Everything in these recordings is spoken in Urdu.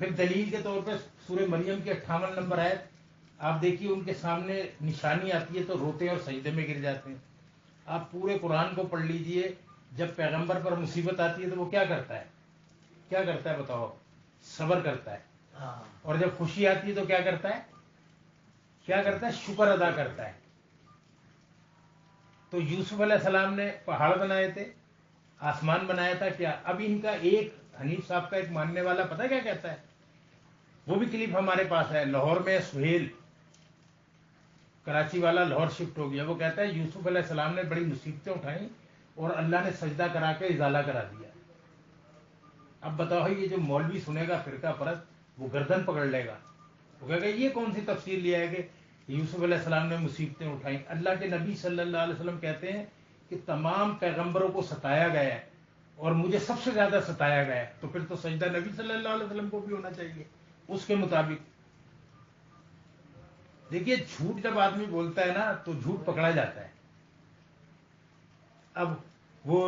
پھر دلیل کے طور پہ سورہ مریم کی 58 نمبر آیت آپ دیکھیے، ان کے سامنے نشانی آتی ہے تو روتے اور سجدے میں گر جاتے ہیں. آپ پورے قرآن کو پڑھ لیجئے، جب پیغمبر پر مصیبت آتی ہے تو وہ کیا کرتا ہے؟ کیا کرتا ہے بتاؤ؟ صبر کرتا ہے. اور جب خوشی آتی ہے تو کیا کرتا ہے؟ کیا کرتا ہے؟ شکر ادا کرتا ہے. تو یوسف علیہ السلام نے پہاڑ بنائے تھے، آسمان بنایا تھا. کیا اب ان کا ایک حنیف صاحب کا ایک ماننے والا پتہ کیا کہتا ہے؟ وہ بھی کلپ ہمارے پاس ہے. لاہور میں سہیل کراچی والا لاہور شفٹ ہو گیا. وہ کہتا ہے یوسف علیہ السلام نے بڑی مصیبتیں اٹھائیں اور اللہ نے سجدہ کرا کے ازالہ کرا دیا. اب بتاؤ، یہ جو مولوی سنے گا فرقہ پرست، وہ گردن پکڑ لے گا. وہ کہے گا یہ کون سی تفسیر لیا ہے کہ یوسف علیہ السلام نے مصیبتیں اٹھائیں؟ اللہ کے نبی صلی اللہ علیہ وسلم کہتے ہیں کہ تمام پیغمبروں کو ستایا گیا ہے اور مجھے سب سے زیادہ ستایا گیا ہے. تو پھر تو سجدہ نبی صلی اللہ علیہ وسلم کو بھی ہونا چاہیے اس کے مطابق. دیکھیے، جھوٹ جب آدمی بولتا ہے نا تو جھوٹ پکڑا جاتا ہے. اب وہ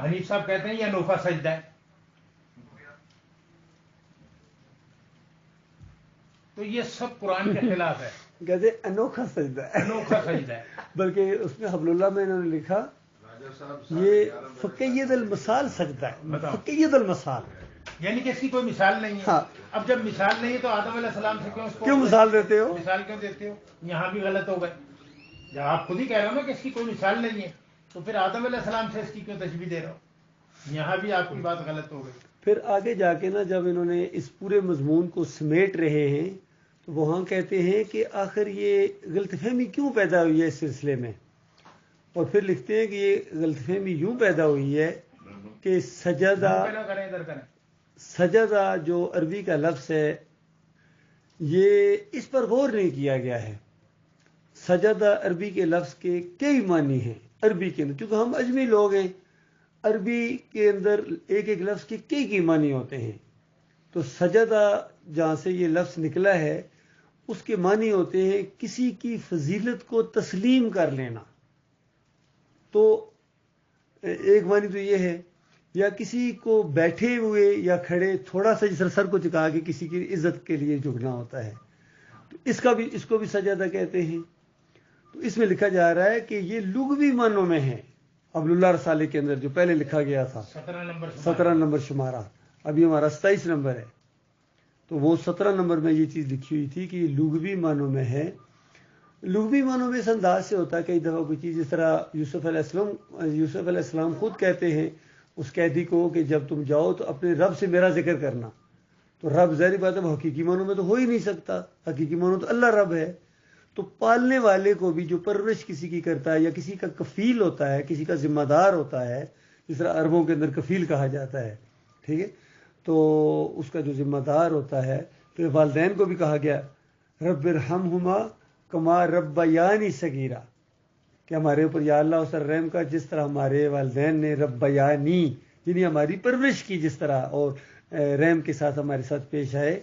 حنیف صاحب کہتے ہیں یہ انوکھا سجدہ ہے. تو یہ سب قرآن کے خلاف ہے. کہتے انوکھا سجدہ ہے، انوکھا سجدہ ہے. بلکہ اس میں حبل اللہ میں انہوں نے لکھا یہ فقید المثال سجدہ ہے. فقید المثال یعنی کہ اس کی کوئی مثال نہیں ہے. ہاں. اب جب مثال نہیں ہے تو آدم علیہ السلام سے کیوں اس کو کیوں مثال دیتے ہو؟ مثال کیوں دیتے ہو؟ یہاں بھی غلط ہو گئے. جب آپ خود ہی کہہ رہے ہو نا کہ اس کی کوئی مثال نہیں ہے، تو پھر آدم علیہ السلام سے اس کی کیوں تشبیہ دے رہا ہو؟ یہاں بھی آپ کی بات غلط ہو گئی. پھر آگے جا کے نا جب انہوں نے اس پورے مضمون کو سمیٹ رہے ہیں تو وہاں کہتے ہیں کہ آخر یہ غلط فہمی کیوں پیدا ہوئی ہے اس سلسلے میں. اور پھر لکھتے ہیں کہ یہ غلط فہمی یوں پیدا ہوئی ہے کہ سجدہ جو عربی کا لفظ ہے یہ اس پر غور نہیں کیا گیا ہے. سجدہ عربی کے لفظ کے کئی معنی ہیں عربی کے اندر. چونکہ ہم اجمی لوگ ہیں، عربی کے اندر ایک ایک لفظ کے کئی معنی ہوتے ہیں. تو سجدہ جہاں سے یہ لفظ نکلا ہے اس کے معنی ہوتے ہیں کسی کی فضیلت کو تسلیم کر لینا. تو ایک معنی تو یہ ہے، یا کسی کو بیٹھے ہوئے یا کھڑے تھوڑا سا جس سر کو جھکا کے کسی کی عزت کے لیے جھکنا ہوتا ہے. تو اس کو بھی سجدہ کہتے ہیں. تو اس میں لکھا جا رہا ہے کہ یہ لغوی معنوں میں ہے. عبد اللہ رسالے کے اندر جو پہلے لکھا گیا تھا 17 نمبر شمارہ، ابھی ہمارا 27 نمبر ہے. تو وہ 17 نمبر میں یہ چیز لکھی ہوئی تھی کہ یہ لغوی معنوں میں ہے. لغوی معنوں میں اس انداز سے ہوتا ہے کئی دفعہ کوئی چیز، جس طرح یوسف علیہ السلام خود کہتے ہیں اس قیدی کو کہ جب تم جاؤ تو اپنے رب سے میرا ذکر کرنا. تو رب ظاہری بات ہے حقیقی معنوں میں تو ہو ہی نہیں سکتا. حقیقی معنوں تو اللہ رب ہے. تو پالنے والے کو بھی جو پرورش کسی کی کرتا ہے یا کسی کا کفیل ہوتا ہے، کسی کا ذمہ دار ہوتا ہے، جس طرح عربوں کے اندر کفیل کہا جاتا ہے، ٹھیک ہے، تو اس کا جو ذمہ دار ہوتا ہے. پھر والدین کو بھی کہا گیا رب ارحمہما کما ربیانی صغیرا، کہ ہمارے اوپر یا اللہ اسر رحم کا جس طرح ہمارے والدین نے ربیانی یعنی ہماری پرورش کی جس طرح اور رحم کے ساتھ ہمارے ساتھ پیش آئے،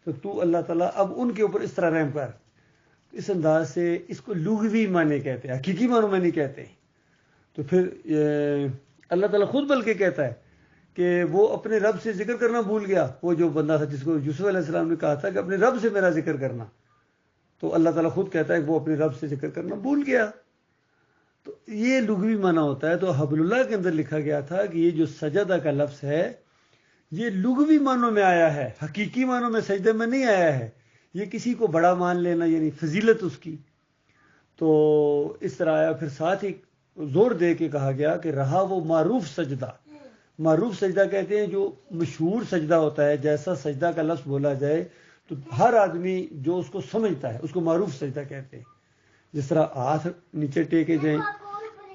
تو اللہ تعالیٰ اب ان کے اوپر اس طرح رحم کر. اس انداز سے اس کو لغوی معنی کہتے ہیں، حقیقی معنوں میں نہیں کہتے. تو پھر اللہ تعالیٰ خود بلکہ کہتا ہے کہ وہ اپنے رب سے ذکر کرنا بھول گیا. وہ جو بندہ تھا جس کو یوسف علیہ السلام نے کہا تھا کہ اپنے رب سے میرا ذکر کرنا، تو اللہ تعالیٰ خود کہتا ہے کہ وہ اپنے رب سے ذکر کرنا بھول گیا. تو یہ لغوی معنی ہوتا ہے. تو حبل اللہ کے اندر لکھا گیا تھا کہ یہ جو سجدہ کا لفظ ہے یہ لغوی معنوں میں آیا ہے، حقیقی معنوں میں سجدے میں نہیں آیا ہے. یہ کسی کو بڑا مان لینا یعنی فضیلت اس کی. تو اس طرح آیا. پھر ساتھ ہی زور دے کے کہا گیا کہ رہا وہ معروف سجدہ. معروف سجدہ کہتے ہیں جو مشہور سجدہ ہوتا ہے. جیسا سجدہ کا لفظ بولا جائے تو ہر آدمی جو اس کو سمجھتا ہے اس کو معروف سجدہ کہتے ہیں. جس طرح ہاتھ نیچے ٹیکے جائیں،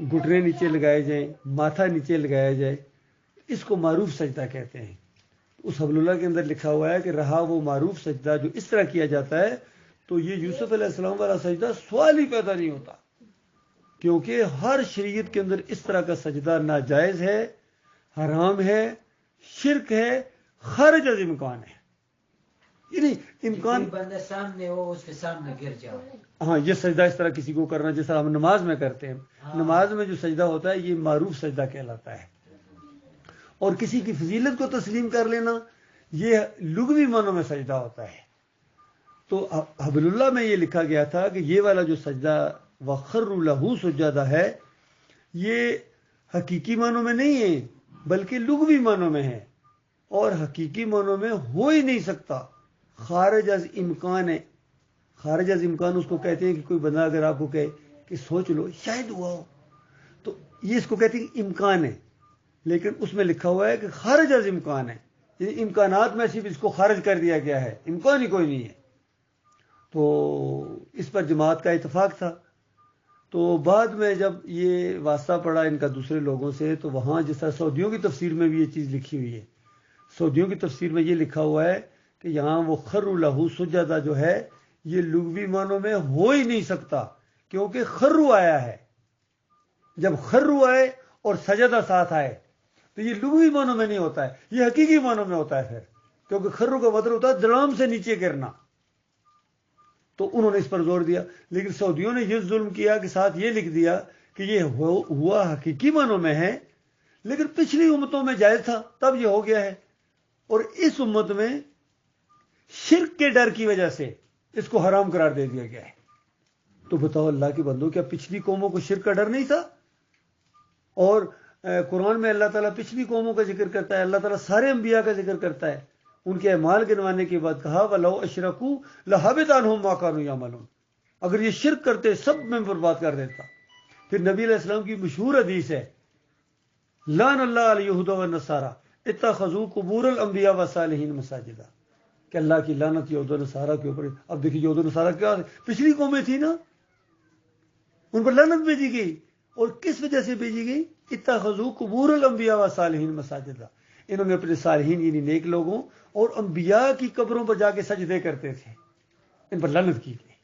گھٹنے نیچے لگائے جائیں، ماتھا نیچے لگایا جائے، اس کو معروف سجدہ کہتے ہیں. اس حبل اللہ کے اندر لکھا ہوا ہے کہ رہا وہ معروف سجدہ جو اس طرح کیا جاتا ہے. تو یہ یوسف علیہ السلام والا سجدہ سوال ہی پیدا نہیں ہوتا، کیونکہ ہر شریعت کے اندر اس طرح کا سجدہ ناجائز ہے، حرام ہے، شرک ہے، خارج از امکان ہے. یعنی امکان بندہ سامنے ہو اس کے سامنے گر جاؤ. ہاں، یہ سجدہ اس طرح کسی کو کرنا جس طرح ہم نماز میں کرتے ہیں. نماز میں جو سجدہ ہوتا ہے یہ معروف سجدہ کہلاتا ہے. اور کسی کی فضیلت کو تسلیم کر لینا یہ لغوی معنوں میں سجدہ ہوتا ہے. تو حبل اللہ میں یہ لکھا گیا تھا کہ یہ والا جو سجدہ وَخَرُّوا لَهُ سجدہ ہے یہ حقیقی معنوں میں نہیں ہے بلکہ لغوی معنوں میں ہے، اور حقیقی معنوں میں ہو ہی نہیں سکتا، خارج از امکان ہے. خارج از امکان اس کو کہتے ہیں کہ کوئی بندہ اگر آپ کو کہے کہ سوچ لو شاید ہوا ہو، تو یہ اس کو کہتے ہیں امکان ہے، لیکن اس میں لکھا ہوا ہے کہ خارج از امکان ہے، یعنی امکانات میں صرف اس کو خارج کر دیا گیا ہے، امکان ہی کوئی نہیں ہے. تو اس پر جماعت کا اتفاق تھا. تو بعد میں جب یہ واسطہ پڑا ان کا دوسرے لوگوں سے، تو وہاں جس طرح سعودیوں کی تفسیر میں بھی یہ چیز لکھی ہوئی ہے. سعودیوں کی تفسیر میں یہ لکھا ہوا ہے کہ یہاں وہ خروا لہو سجدہ جو ہے یہ لغوی معنوں میں ہو ہی نہیں سکتا، کیونکہ خرو آیا ہے. جب خرو آئے اور سجدہ ساتھ آئے تو یہ لغوی معنوں میں نہیں ہوتا ہے، یہ حقیقی معنوں میں ہوتا ہے پھر، کیونکہ خرو کا مطلب ہوتا ہے دڑام سے نیچے گرنا. تو انہوں نے اس پر زور دیا، لیکن سعودیوں نے یہ ظلم کیا کہ ساتھ یہ لکھ دیا کہ یہ ہوا حقیقی معنوں میں ہے، لیکن پچھلی امتوں میں جائز تھا تب یہ ہو گیا ہے، اور اس امت میں شرک کے ڈر کی وجہ سے اس کو حرام قرار دے دیا گیا ہے. تو بتاؤ اللہ کے بندوں، کیا پچھلی قوموں کو شرک کا ڈر نہیں تھا؟ اور قرآن میں اللہ تعالیٰ پچھلی قوموں کا ذکر کرتا ہے، اللہ تعالیٰ سارے انبیاء کا ذکر کرتا ہے. ان کے اعمال گنوانے کے بعد کہا وَلَوْ أَشْرَكُوا لَحَبِطَ عَنْهُم مَّا كَانُوا يَعْمَلُونَ، اگر یہ شرک کرتے سب میں برباد کر دیتا. پھر نبی علیہ السلام کی مشہور حدیث ہے لعن اللہ اليہود والنصارى اتخذوا قبور الانبیاء والصالحین مساجدا، کہ اللہ کی لعنت یہود و نصارہ کے اوپر. اب دیکھیے یہود و نصارہ کیا پچھلی قومیں تھی نا، ان پر لعنت بھیجی گئی، اور کس وجہ سے بھیجی گئی؟ اتخذوا قبور الانبیاء والصالحین مساجدا، انہوں نے اپنے صالحین یعنی نیک لوگوں اور انبیاء کی قبروں پر جا کے سجدے کرتے تھے، ان پر لعنت کی گئی.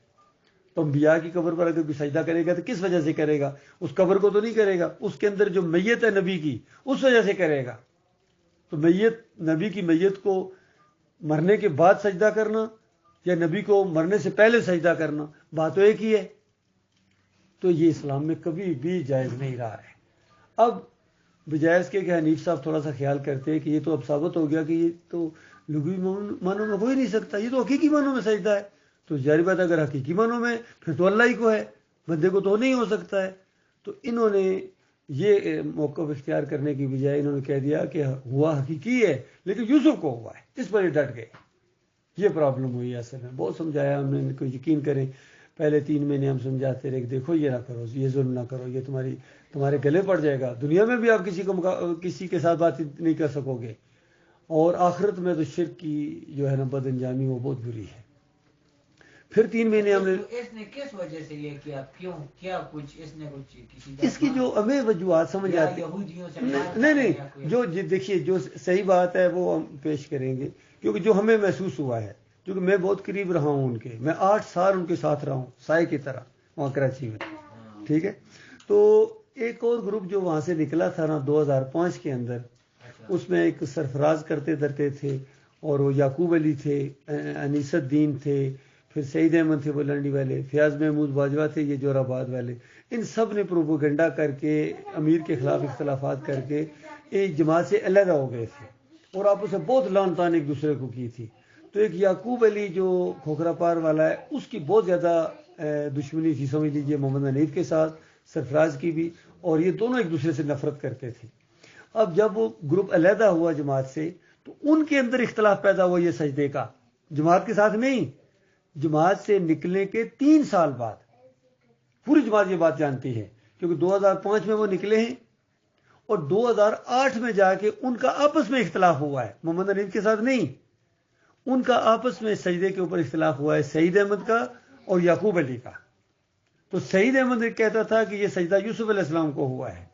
تو انبیاء کی قبر پر اگر کوئی سجدہ کرے گا تو کس وجہ سے کرے گا؟ اس قبر کو تو نہیں کرے گا، اس کے اندر جو میت ہے نبی کی اس وجہ سے کرے گا. تو میت، نبی کی میت کو مرنے کے بعد سجدہ کرنا یا نبی کو مرنے سے پہلے سجدہ کرنا، بات تو ایک ہی ہے. تو یہ اسلام میں کبھی بھی جائز نہیں رہا ہے. اب بجائے اس کے کہ حنیف صاحب تھوڑا سا خیال کرتے ہیں کہ یہ تو اب ثابت ہو گیا کہ یہ تو لغوی معنوں میں ہو ہی نہیں سکتا، یہ تو حقیقی معنوں میں سجدہ ہے. تو ظاہر بات اگر حقیقی معنوں میں پھر تو اللہ ہی کو ہے، بندے کو تو نہیں ہو سکتا ہے. تو انہوں نے یہ موقف اختیار کرنے کی بجائے انہوں نے کہہ دیا کہ ہوا حقیقی ہے لیکن یوسف کو ہوا ہے، اس پر یہ ڈٹ گئے. یہ پرابلم ہوئی اصل میں. بہت سمجھایا ہم نے ان کو، یقین کریں پہلے 3 مہینے ہم سمجھاتے رہے کہ دیکھو یہ نہ کرو، یہ ظلم نہ کرو، یہ تمہارے گلے پڑ جائے گا، دنیا میں بھی آپ کسی کے ساتھ بات نہیں کر سکو گے، اور آخرت میں تو شرک کی جو ہے نا بد انجامی وہ بہت بری ہے. پھر 3 مہینے ہم نے اس نے کس وجہ سے یہ کیا، کیوں کیا کچھ اس نے کچھ کسی اس کی جو ہمیں وجوہات سمجھ آتی نہیں، جو دیکھیے جو صحیح بات ہے وہ ہم پیش کریں گے، کیونکہ جو ہمیں محسوس ہوا ہے، کیونکہ میں بہت قریب رہا ہوں ان کے، میں 8 سال ان کے ساتھ رہا ہوں سائے کی طرح وہاں کراچی میں. ٹھیک ہے. تو ایک اور گروپ جو وہاں سے نکلا تھا نا 2005 کے اندر، اس میں ایک سرفراز کرتے درتے تھے، اور وہ یعقوب علی تھے، انیس الدین تھے، پھر سعید احمد تھے وہ لنڈی والے، فیاض محمود باجوہ تھے یہ جور آباد والے. ان سب نے پروپیگنڈا کر کے امیر کے خلاف اختلافات کر کے ایک جماعت سے علیحدہ ہو گئے تھے، اور آپس میں بہت لعن طعن ایک دوسرے کو کی تھی. تو ایک یعقوب علی جو کھوکھرا پار والا ہے، اس کی بہت زیادہ دشمنی تھی سمجھ لیجیے محمد حنیف کے ساتھ، سرفراز کی بھی، اور یہ دونوں ایک دوسرے سے نفرت کرتے تھے. اب جب وہ گروپ علیحدہ ہوا جماعت سے تو ان کے اندر اختلاف پیدا ہوا یہ سجدے کا، جماعت کے ساتھ نہیں، جماعت سے نکلنے کے 3 سال بعد. پوری جماعت یہ بات جانتی ہے کیونکہ 2005 میں وہ نکلے ہیں، اور 2008 میں جا کے ان کا آپس میں اختلاف ہوا ہے، محمد حنیف کے ساتھ نہیں، ان کا آپس میں سجدے کے اوپر اختلاف ہوا ہے، سعید احمد کا اور یعقوب علی کا. تو سعید احمد کہتا تھا کہ یہ سجدہ یوسف علیہ السلام کو ہوا ہے،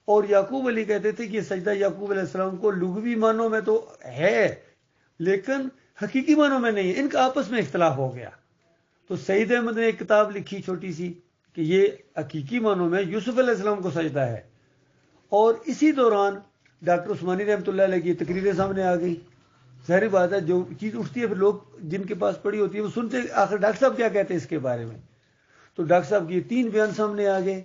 اور یعقوب علی کہتے تھے کہ یہ سجدہ یعقوب علیہ السلام کو لغوی معنوں میں تو ہے لیکن حقیقی معنوں میں نہیں ہے. ان کا آپس میں اختلاف ہو گیا. تو سعید احمد نے ایک کتاب لکھی چھوٹی سی کہ یہ حقیقی معنوں میں یوسف علیہ السلام کو سجدہ ہے، اور اسی دوران ڈاکٹر عثمانی رحمۃ اللہ علیہ کی تقریریں سامنے آ گئی. ظاہر بات ہے جو چیز اٹھتی ہے پھر لوگ جن کے پاس پڑھی ہوتی ہے وہ سنتے آخر ڈاکٹر صاحب کیا کہتے ہیں اس کے بارے میں. تو ڈاکٹر صاحب کی 3 بیان سامنے آ گئے.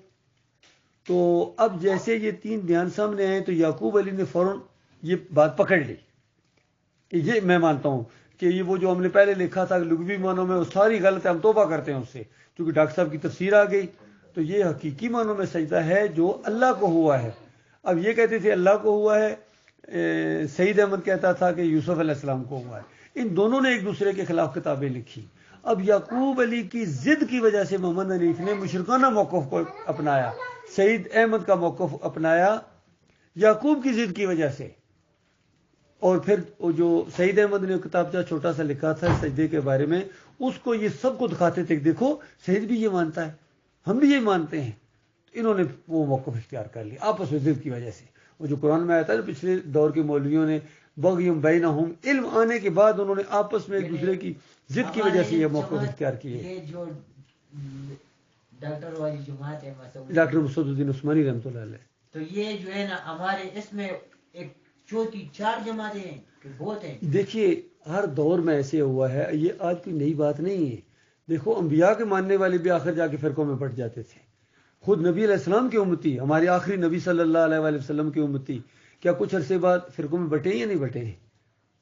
تو اب جیسے یہ 3 بیان سامنے آئے تو یعقوب علی نے فوراً یہ بات پکڑ لی یہ میں مانتا ہوں کہ یہ وہ جو ہم نے پہلے لکھا تھا لغوی معنوں میں وہ ساری غلط ہے، ہم توبہ کرتے ہیں اس سے، کیونکہ ڈاکٹر صاحب کی تفسیر آ گئی۔ تو یہ حقیقی معنوں میں سجدہ ہے جو اللہ کو ہوا ہے۔ اب یہ کہتے تھے اللہ کو ہوا ہے، سعید احمد کہتا تھا کہ یوسف علیہ السلام کو ہوا ہے۔ ان دونوں نے ایک دوسرے کے خلاف کتابیں لکھی۔ اب یعقوب علی کی ضد کی وجہ سے محمد حنیف نے مشرکانہ موقف کو اپنایا، سعید احمد کا موقف اپنایا یعقوب کی ضد کی وجہ سے۔ اور پھر جو سعید احمد نے کتابچہ چھوٹا سا لکھا تھا سجدے کے بارے میں، اس کو یہ سب کو دکھاتے تھے کہ دیکھو سعید بھی یہ مانتا ہے، ہم بھی یہ مانتے ہیں۔ انہوں نے وہ موقف اختیار کر لیا آپس میں ضد کی وجہ سے۔ وہ جو قرآن میں آیا تھا پچھلے دور کے مولویوں نے بغیم بینہم، علم آنے کے بعد انہوں نے آپس میں ایک دوسرے کی ضد کی وجہ سے یہ موقف اختیار کیے۔ یہ جو ڈاکٹر والی جماعت ہے ڈاکٹر مسعود الدین عثمانی رحمۃ اللہ علیہ، تو یہ جو ہے نا ہمارے اس میں ایک چوتھی 4 جماعتیں ہیں کہ بہت ہیں۔ دیکھیے ہر دور میں ایسے ہوا ہے، یہ آج کوئی نئی بات نہیں ہے۔ دیکھو انبیاء کے ماننے والے بھی آخر جا کے فرقوں میں بٹ جاتے تھے۔ خود نبی علیہ السلام کے امتی، ہمارے آخری نبی صلی اللہ علیہ وآلہ وسلم کے امتی، کیا کچھ عرصے بعد فرقوں میں بٹے ہیں یا نہیں بٹے ہیں؟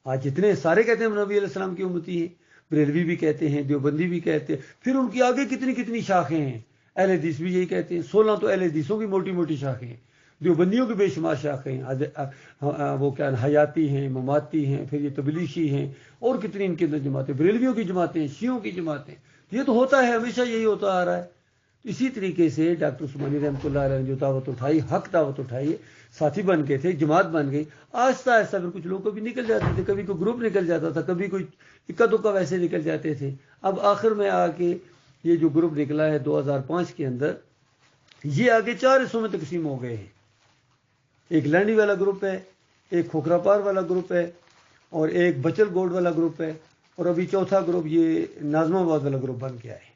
آج جتنے سارے کہتے ہیں ہم نبی علیہ السلام کے امتی ہیں، بریلوی بھی کہتے ہیں، دیوبندی بھی کہتے ہیں، پھر ان کی آگے کتنی کتنی شاخیں ہیں۔ اہل حدیث بھی یہی کہتے ہیں، 16 تو اہل حدیثوں کی موٹی موٹی شاخیں ہیں، دیوبندیوں کی بے شمار شاخیں ہیں، وہ کیا حیاتی ہیں، مماتی ہیں، پھر یہ تبلیغی ہیں، اور کتنی ان کے اندر جماعتیں، بریلویوں کی جماعتیں، شیعوں کی جماعتیں۔ یہ تو ہوتا ہے، ہمیشہ یہی ہوتا آ رہا ہے۔ اسی طریقے سے ڈاکٹر عثمانی رحمۃ اللہ علیہ نے جو دعوت اٹھائی، حق دعوت اٹھائی، ساتھی بن گئے تھے، جماعت بن گئی، آہستہ آہستہ پھر کچھ لوگ کبھی نکل جاتے تھے، کبھی کوئی گروپ نکل جاتا تھا، کبھی کوئی اکا دکا ویسے نکل جاتے تھے۔ اب آخر میں آ کے یہ جو گروپ نکلا ہے 2005 کے اندر، یہ آگے 4 حصوں میں تقسیم ہو گئے ہیں۔ ایک لانڈی والا گروپ ہے، ایک کھوکھرا پار والا گروپ ہے، اور ایک بچل گوڈ والا گروپ ہے، اور ابھی چوتھا گروپ یہ ناظم آباد والا گروپ بن گیا ہے،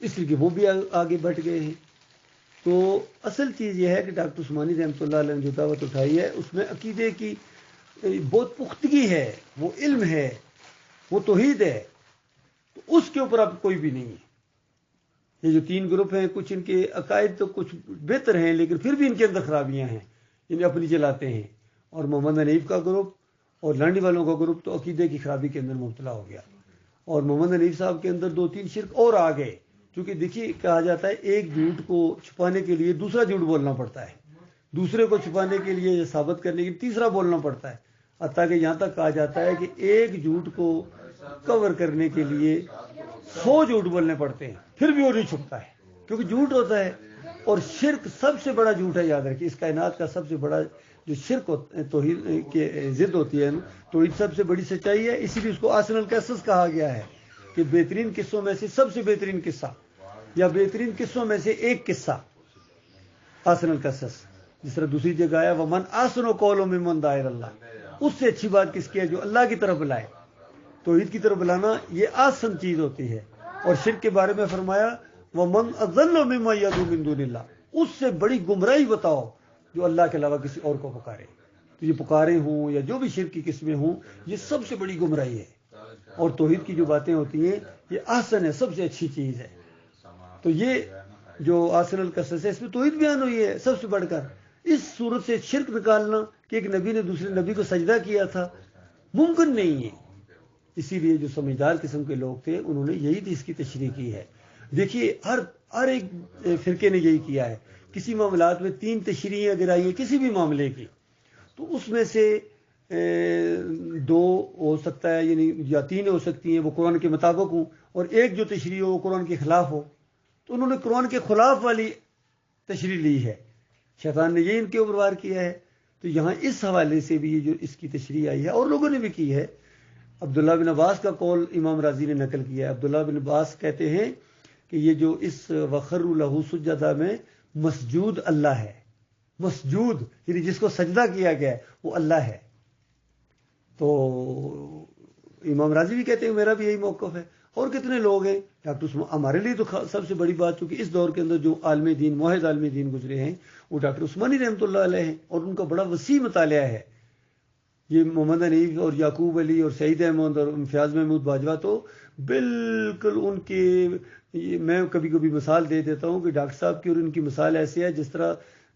اس لیے کہ وہ بھی آگے بٹ گئے ہیں۔ تو اصل چیز یہ ہے کہ ڈاکٹر عثمانی رحمۃ اللہ علیہ نے جو دعوت اٹھائی ہے اس میں عقیدے کی بہت پختگی ہے، وہ علم ہے، وہ توحید ہے، تو اس کے اوپر اب کوئی بھی نہیں ہے۔ یہ جو 3 گروپ ہیں، کچھ ان کے عقائد تو کچھ بہتر ہیں، لیکن پھر بھی ان کے اندر خرابیاں ہیں، انہیں اپنی چلاتے ہیں۔ اور محمد حنیف کا گروپ اور لانڈی والوں کا گروپ تو عقیدے کی خرابی کے اندر مبتلا ہو گیا، اور محمد حنیف صاحب کے اندر 2-3 شرک اور آ گئے، کیونکہ دیکھیے کہا جاتا ہے ایک جھوٹ کو چھپانے کے لیے دوسرا جھوٹ بولنا پڑتا ہے، دوسرے کو چھپانے کے لیے یا ثابت کرنے کے لیے تیسرا بولنا پڑتا ہے، حتیٰ کہ یہاں تک کہا جاتا ہے کہ ایک جھوٹ کو کور کرنے کے لیے 100 جھوٹ بولنے پڑتے ہیں، پھر بھی وہ نہیں چھپتا ہے، کیونکہ جھوٹ ہوتا ہے۔ اور شرک سب سے بڑا جھوٹ ہے، یاد رکھیے، اس کائنات کا سب سے بڑا جو شرک توحید کے ضد ہوتی ہے، توحید سب سے بڑی سچائی ہے، اسی لیے اس کو احسن القصص کہا گیا ہے، کہ بہترین قصوں میں سے سب سے بہترین قصہ، یا بہترین قصوں میں سے ایک قصہ احسن القصص۔ جس طرح دوسری جگہ آیا ومن احسن قولا ممن دعا الی اللہ، اس سے اچھی بات کس کی ہے؟ جو اللہ کی طرف بلائے۔ توحید کی طرف بلانا یہ آسان چیز ہوتی ہے۔ اور شرک کے بارے میں فرمایا ومن اضل ممن يدعو من دون اللہ، اس سے بڑی گمراہی بتاؤ جو اللہ کے علاوہ کسی اور کو پکارے۔ تو یہ پکارے ہوں یا جو بھی شرک کی قسمیں ہوں، یہ سب سے بڑی گمراہی ہے۔ اور توحید کی جو باتیں ہوتی ہیں یہ احسن ہے، سب سے اچھی چیز ہے۔ تو یہ جو آسن القصص ہے، اس میں توحید بیان ہوئی ہے سب سے بڑھ کر۔ اس صورت سے شرک نکالنا کہ ایک نبی نے دوسرے نبی کو سجدہ کیا تھا، ممکن نہیں ہے۔ اسی لیے جو سمجھدار قسم کے لوگ تھے انہوں نے یہی چیز کی تشریح کی ہے۔ دیکھیے ہر ایک فرقے نے یہی کیا ہے۔ کسی معاملات میں 3 تشریحیں اگر آئی ہیں کسی بھی معاملے کی، تو اس میں سے 2 ہو سکتا ہے، یعنی یا 3 ہو سکتی ہیں وہ قرآن کے مطابق ہوں، اور ایک جو تشریح ہو وہ قرآن کے خلاف ہو۔ تو انہوں نے قرآن کے خلاف والی تشریح لی ہے، شیطان نے یہ ان کے اوپر وار کیا ہے۔ تو یہاں اس حوالے سے بھی یہ جو اس کی تشریح آئی ہے اور لوگوں نے بھی کی ہے۔ عبداللہ بن عباس کا قول امام راضی نے نقل کیا ہے۔ عبداللہ بن عباس کہتے ہیں کہ یہ جو اس وخروا لہ سجدا میں مسجود اللہ ہے، مسجود یعنی جس کو سجدہ کیا گیا ہے وہ اللہ ہے۔ تو امام راضی بھی کہتے ہیں میرا بھی یہی موقف ہے۔ اور کتنے لوگ ہیں، ڈاکٹر ہمارے لیے تو سب سے بڑی بات، چونکہ اس دور کے اندر جو عالم دین، موحد عالم دین گزرے ہیں وہ ڈاکٹر عثمانی رحمۃ اللہ علیہ ہیں، اور ان کا بڑا وسیع مطالعہ ہے۔ یہ محمد حنیف اور یعقوب علی اور سعید احمد اور امتیاز محمود باجوہ تو بالکل ان کے، میں کبھی کبھی مثال دے دیتا ہوں کہ ڈاکٹر صاحب کی اور ان کی مثال ایسی ہے جس طرح